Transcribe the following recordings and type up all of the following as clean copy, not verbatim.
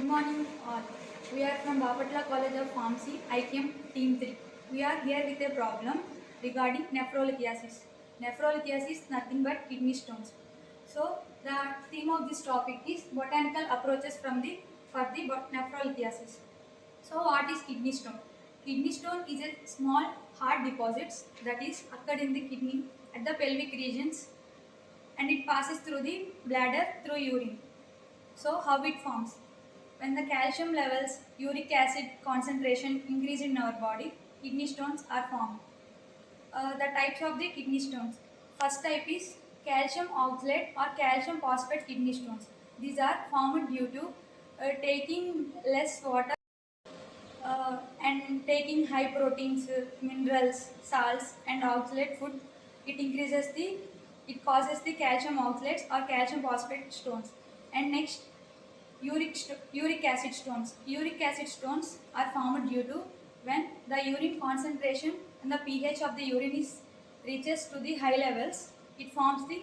Good morning all. We are from Bapatla College of Pharmacy, IKM Team 3. We are here with a problem regarding nephrolithiasis. Nephrolithiasis is nothing but kidney stones. So the theme of this topic is botanical approaches for the nephrolithiasis. So what is kidney stone? Kidney stone is a small hard deposits that is occurred in the kidney at the pelvic regions, and it passes through the bladder through urine. So how it forms? When the calcium levels, uric acid concentration increase in our body, kidney stones are formed. The types of the kidney stones. First type is calcium oxalate or calcium phosphate kidney stones. These are formed due to taking less water and taking high proteins, minerals, salts, and oxalate food. It causes the calcium oxalates or calcium phosphate stones. And next, uric acid stones. Uric acid stones are formed due to when the urine concentration and the pH of the urine is reaches to the high levels, it forms the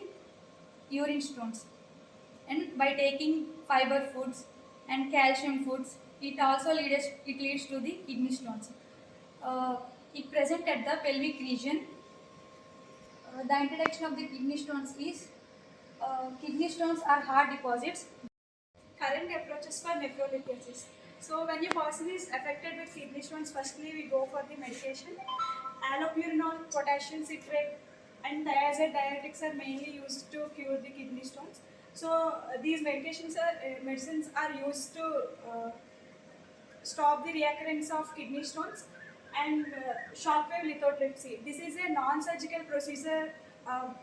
urine stones. And by taking fiber foods and calcium foods, it leads to the kidney stones. It present at the pelvic region. The introduction of the kidney stones is kidney stones are hard deposits. Current approaches for nephrolithiasis. So when a person is affected with kidney stones, firstly we go for the medication. Allopurinol, potassium citrate, and thiazide diuretics are mainly used to cure the kidney stones. So these medicines are used to stop the reoccurrence of kidney stones. And shockwave lithotripsy. This is a non-surgical procedure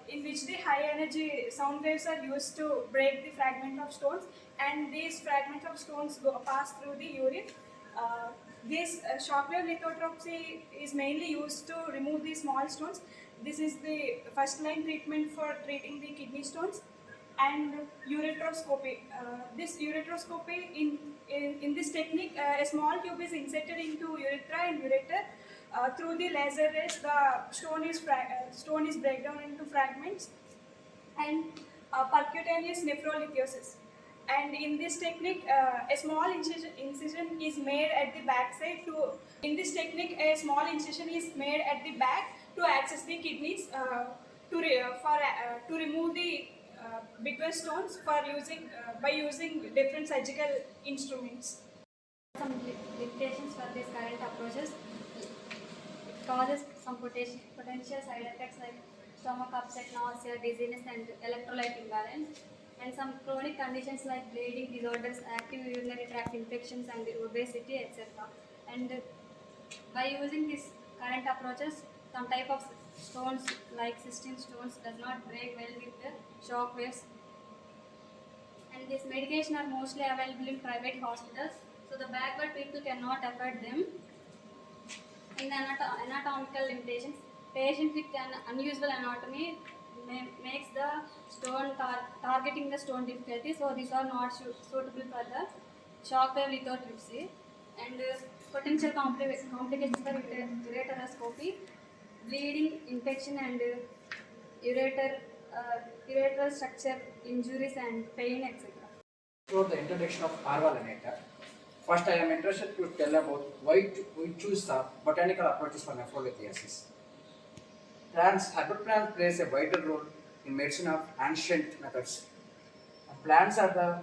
in which the high energy sound waves are used to break the fragment of stones, and these fragments of stones pass through the urine. This shockwave lithotripsy is mainly used to remove the small stones. This is the first line treatment for treating the kidney stones. And ureteroscopy. This ureteroscopy, in this technique, a small tube is inserted into urethra and ureter. Through the laser rays, the stone is break down into fragments. And percutaneous nephrolithiasis. And in this technique, a small incision is made at the back side. In this technique, a small incision is made at the back to access the kidneys to remove the bigger stones by using different surgical instruments. Some limitations for these current approaches. It causes some potential side effects like stomach upset, nausea, dizziness, and electrolyte imbalance, and some chronic conditions like bleeding disorders, active urinary tract infections, and obesity, etc. And by using these current approaches, some type of stones like cystine stones does not break well with the shock waves. And this medication are mostly available in private hospitals, so the backward people cannot afford them. In the anatomical limitations, patients with an unusual anatomy makes the stone targeting the stone difficulty, so these are not suitable for the shockwave lithotripsy. And potential complications for ureteroscopy, bleeding, infection, and ureteral structure injuries and pain, etc. Throughout the introduction of Arvalinata, first I am interested to tell about why we choose the botanical approaches for nephrolithiasis. Herbal plants plays a vital role in medicine of ancient methods. Plants are the